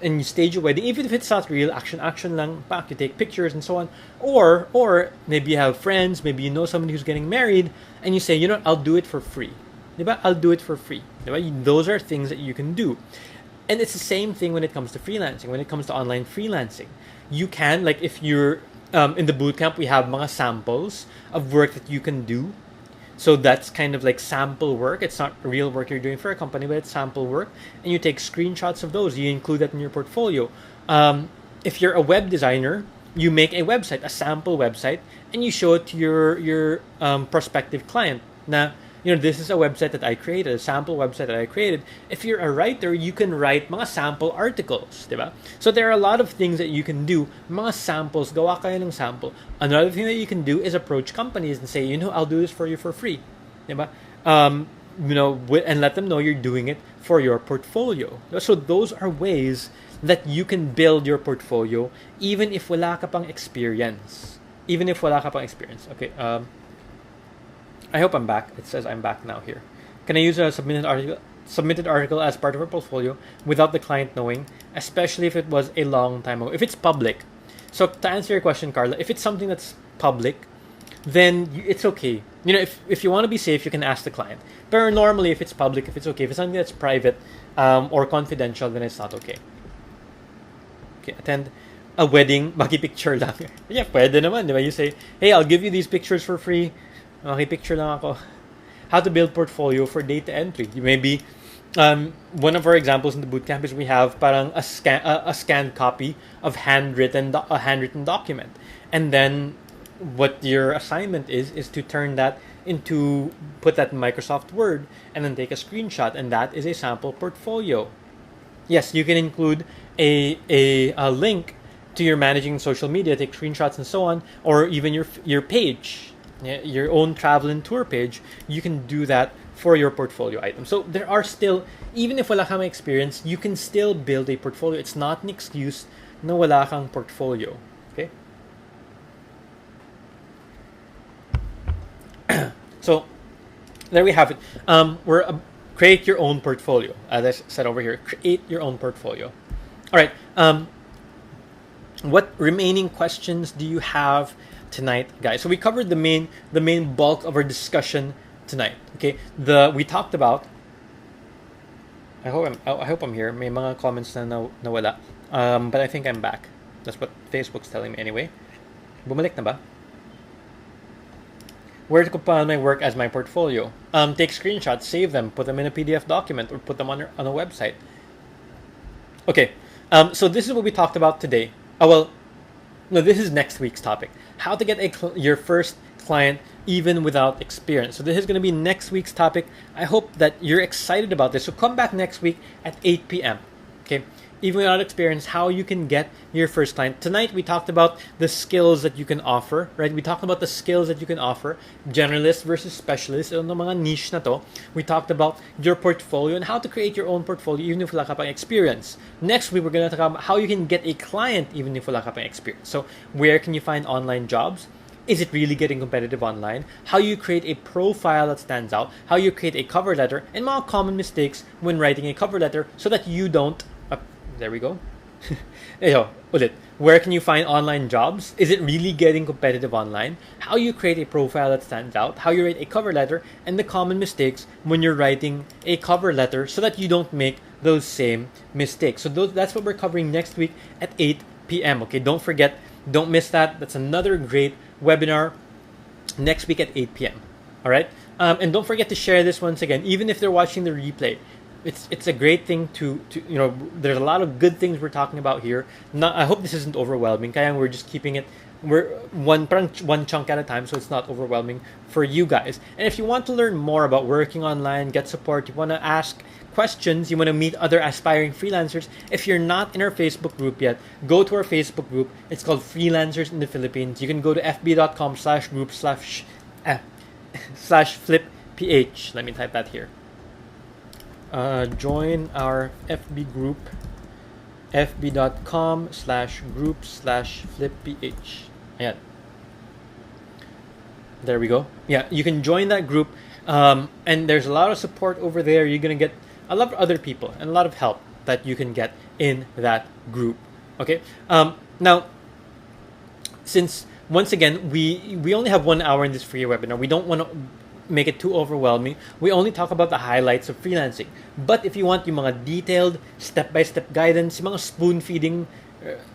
And you stage a wedding, even if it's not real, action lang, you take pictures and so on. Or maybe you have friends, maybe you know somebody who's getting married, and you say, I'll do it for free, diba? I'll do it for free, diba? Those are things that you can do. And it's the same thing when it comes to freelancing, when it comes to online freelancing. You can, like if you're in the bootcamp, we have mga samples of work that you can do. So that's kind of like sample work. It's not real work you're doing for a company, but it's sample work. And you take screenshots of those. You include that in your portfolio. If you're a web designer, you make a website, a sample website, and you show it to your prospective client. Now, this is a website that I created, a sample website that I created. If you're a writer, you can write mga sample articles, diba? So there are a lot of things that you can do. Mga samples, gawa kayo ng sample. Another thing that you can do is approach companies and say, I'll do this for you for free, diba? And let them know you're doing it for your portfolio. So those are ways that you can build your portfolio even if wala ka pang experience. Okay. I hope I'm back. It says I'm back now here. Can I use a submitted article as part of a portfolio without the client knowing, especially if it was a long time ago? If it's public. So to answer your question, Carla, if it's something that's public, then it's okay. If you want to be safe, you can ask the client. But normally, if it's public, if it's okay. If it's something that's private or confidential, then it's not okay. Okay, attend a wedding, maki-picture lang. Yeah, pwede naman, diba? You say, hey, I'll give you these pictures for free. Maki-picture lang ako. How to build portfolio for data entry. Maybe one of our examples in the bootcamp is we have parang a scanned copy of a handwritten document, and then what your assignment is to turn that put that in Microsoft Word and then take a screenshot, and that is a sample portfolio. Yes, you can include a link to your managing social media, take screenshots and so on, or even your page. Your own travel and tour page, you can do that for your portfolio item. So there are still, even if wala kang experience, you can still build a portfolio. It's not an excuse na wala kang portfolio. Okay? So there we have it. Create your own portfolio. As I said over here, create your own portfolio. All right. What remaining questions do you have tonight, guys? So we covered the main bulk of our discussion tonight. Okay, we talked about. I hope I'm here. May mga comments na nawala. But I think I'm back. That's what Facebook's telling me anyway. Bumalik na ba? Where to compile my work as my portfolio? Take screenshots, save them, put them in a PDF document, or put them on a website. Okay, so this is what we talked about today. No, this is next week's topic. How to get your first client even without experience. So this is going to be next week's topic. I hope that you're excited about this. So come back next week at 8 p.m. Okay, even without experience, how you can get your first client. Tonight we talked about the skills that you can offer, right? We talked about the skills that you can offer, generalist versus specialist. Ano mga niche na to. We talked about your portfolio and how to create your own portfolio even if wala ka pang experience. Next week we're going to talk about how you can get a client even if wala ka pang experience. So where can you find online jobs? is it really getting competitive online, how you create a profile that stands out, how you create a cover letter, and mga common mistakes when writing a cover letter so that you don't, there we go. Ulit. Where can you find online jobs? Is it really getting competitive online? How you create a profile that stands out, how you write a cover letter, and the common mistakes when you're writing a cover letter so that you don't make those same mistakes. So that's what we're covering next week at 8 p.m. Okay, don't forget, don't miss that. That's another great webinar next week at 8 p.m. All right, and don't forget to share this once again, even if they're watching the replay. It's a great thing to there's a lot of good things we're talking about here. I hope this isn't overwhelming. Kaya we're just keeping it, we're one chunk at a time, so it's not overwhelming for you guys. And if you want to learn more about working online, get support, you want to ask questions, you want to meet other aspiring freelancers, if you're not in our Facebook group yet, go to our Facebook group. It's called Freelancers in the Philippines. You can go to fb.com/group/flipph. Let me type that here. Join our FB group, fb.com/group/flipph. Ayan. There we go. Yeah, you can join that group, and there's a lot of support over there. You're going to get a lot of other people and a lot of help that you can get in that group. Okay. Now, since once again we only have 1 hour in this free webinar, we don't want to make it too overwhelming. We only talk about the highlights of freelancing. But if you want yung mga detailed step-by-step guidance, yung mga spoon feeding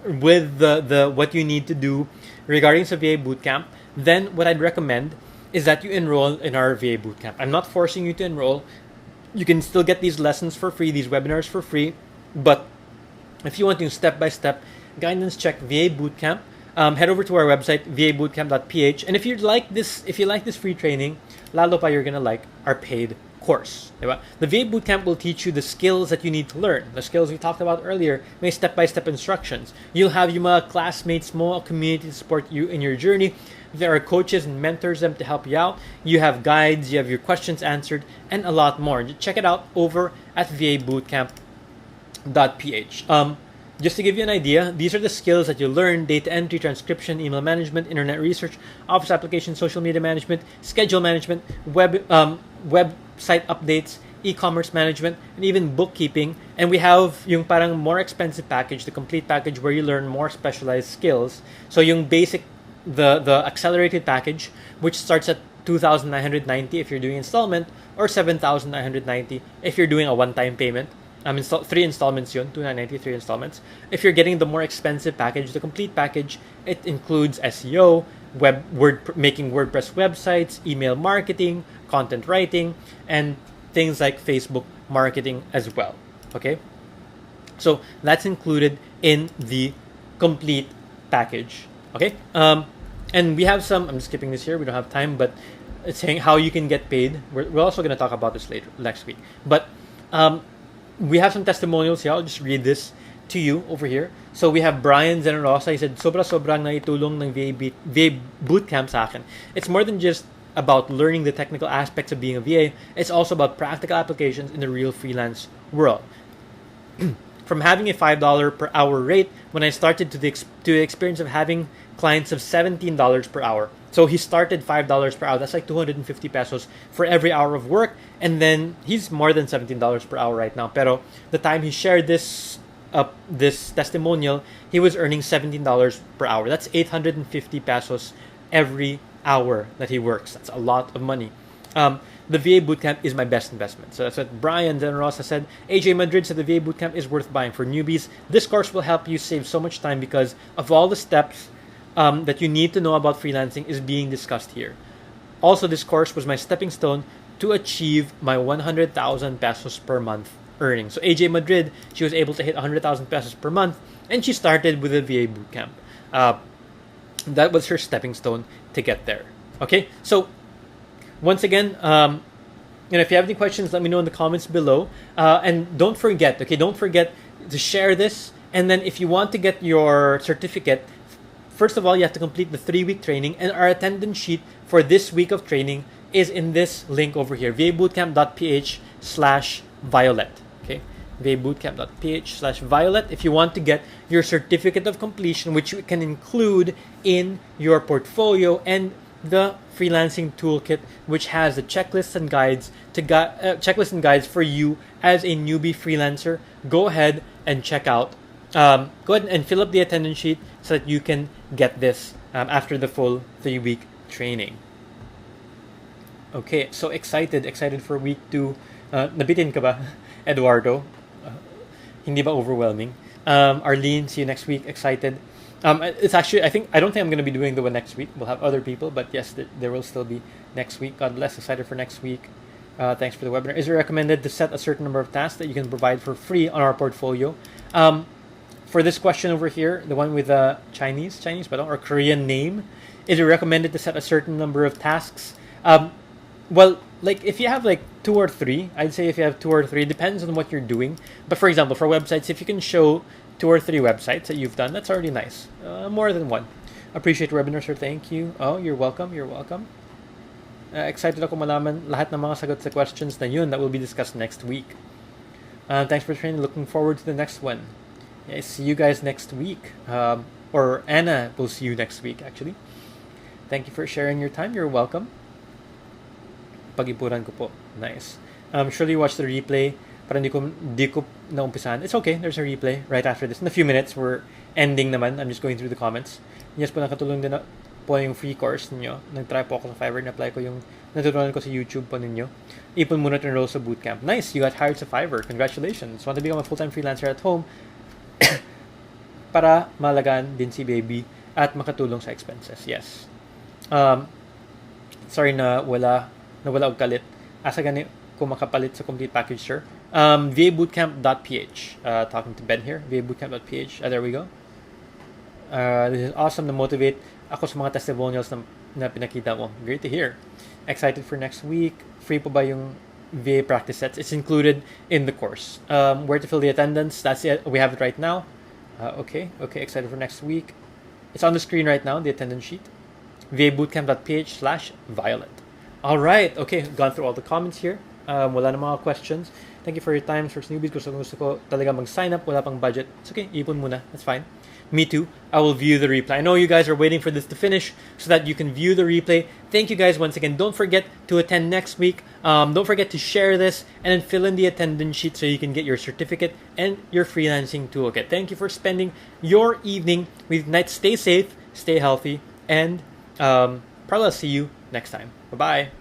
with the what you need to do regarding sa VA Bootcamp, then what I'd recommend is that you enroll in our VA Bootcamp. I'm not forcing you to enroll. You can still get these lessons for free, these webinars for free. But if you want yung step-by-step guidance, check VA Bootcamp. Head over to our website, vabootcamp.ph, and if you like this free training, lalo pa you're gonna like our paid course. Diba? The VA Bootcamp will teach you the skills that you need to learn, the skills we talked about earlier. May step-by-step instructions. You'll have yung mga classmates mo, a community to support you in your journey. There are coaches and mentors them to help you out. You have guides, you have your questions answered, and a lot more. Check it out over at vabootcamp.ph. Just to give you an idea, these are the skills that you learn: data entry, transcription, email management, internet research, office application, social media management, schedule management, website updates, e-commerce management, and even bookkeeping. And we have yung parang more expensive package, the complete package, where you learn more specialized skills. So yung basic, the accelerated package, which starts at 2,990 if you're doing installment, or 7,990 if you're doing a one-time payment. 3 installments yun, 2,990, 3 installments. If you're getting the more expensive package, the complete package, it includes SEO, making WordPress websites, email marketing, content writing, and things like Facebook marketing as well. Okay? So that's included in the complete package. Okay? And we have some, I'm skipping this here, we don't have time, but it's saying how you can get paid. We're also going to talk about this later, next week. But we have some testimonials here. I'll just read this to you over here. So we have Brian Zenerosa. He said, sobrang naitulong ng VA Bootcamp sa akin. It's more than just about learning the technical aspects of being a VA. It's also about practical applications in the real freelance world. From having a $5 per hour rate when I started to the experience of having clients of $17 per hour. So he started $5 per hour. That's like 250 pesos for every hour of work. And then he's more than $17 per hour right now. Pero the time he shared this testimonial, he was earning $17 per hour. That's 850 pesos every hour that he works. That's a lot of money. The VA Bootcamp is my best investment. So that's what Brian Rosa said. AJ Madrid said the VA Bootcamp is worth buying for newbies. This course will help you save so much time because of all the steps that you need to know about freelancing is being discussed here. Also, this course was my stepping stone to achieve my 100,000 pesos per month earning. So AJ Madrid, she was able to hit 100,000 pesos per month, and she started with the VA Bootcamp. That was her stepping stone to get there. Okay, so once again, if you have any questions, let me know in the comments below. And don't forget to share this. And then if you want to get your certificate, first of all, you have to complete the 3-week training, and our attendance sheet for this week of training is in this link over here, vabootcamp.ph/violet. Okay, vabootcamp.ph/violet if you want to get your certificate of completion, which you can include in your portfolio, and the freelancing toolkit, which has the checklists and guides for you as a newbie freelancer. Go ahead and check out. Go ahead and fill up the attendance sheet so that you can get this after the full 3-week training. Okay, so excited for week 2. Nabitin ka ba, Eduardo? Hindi ba overwhelming? Arlene, see you next week. Excited. It's actually, I don't think I'm going to be doing the one next week. We'll have other people, but yes, there will still be next week. God bless. Excited for next week. Thanks for the webinar. Is it recommended to set a certain number of tasks that you can provide for free on our portfolio? For this question over here, the one with the Chinese or Korean name, is it recommended to set a certain number of tasks? Well, like if you have like 2 or 3, I'd say if you have 2 or 3, depends on what you're doing. But for example, for websites, if you can show 2 or 3 websites that you've done, that's already nice. More than 1. Appreciate the webinar, sir. Thank you. Oh, you're welcome. Excited ako malaman lahat ng mga sagot sa questions na yun that will be discussed next week. Thanks for training. Looking forward to the next one. Yeah, see you guys next week. Or Anna will see you next week, actually. Thank you for sharing your time. You're welcome. Pag-ipuran ko po. Nice. Surely watch the replay. Para di ko naumpisahan. It's okay. There's a replay right after this. In a few minutes, we're ending naman. I'm just going through the comments. Yes po, nakatulong din po yung free course ninyo. Nag-try po ako sa Fiverr. Na-apply ko yung natutunan ko sa YouTube po ninyo. Ipon muna to enroll sa bootcamp. Nice. You got hired sa Fiverr. Congratulations. Want to become a full-time freelancer at home para malagaan din si baby at makatulong sa expenses. Yes. Sorry na wala og kalit. Asa gani ko makapalit sa complete package, sir? vabootcamp.ph. Talking to Ben here. vabootcamp.ph. There we go. This is awesome to motivate ako sa mga testimonials na pinakita mo. Great to hear. Excited for next week. Free po ba yung VA practice sets? It's included in the course. Where to fill the attendance? That's it. We have it right now. Okay. Excited for next week. It's on the screen right now, the attendance sheet. vabootcamp.ph/violet. All right. Okay, gone through all the comments here. Wala na mga questions. Thank you for your time. For newbies, gusto ko talaga mag-sign up. Wala pang budget. It's okay. Ipon muna. That's fine. Me too. I will view the replay. I know you guys are waiting for this to finish so that you can view the replay. Thank you guys once again. Don't forget to attend next week. Don't forget to share this and then fill in the attendance sheet so you can get your certificate and your freelancing toolkit. Thank you for spending your evening with Night. Stay safe, stay healthy, and probably I'll see you next time. Bye-bye.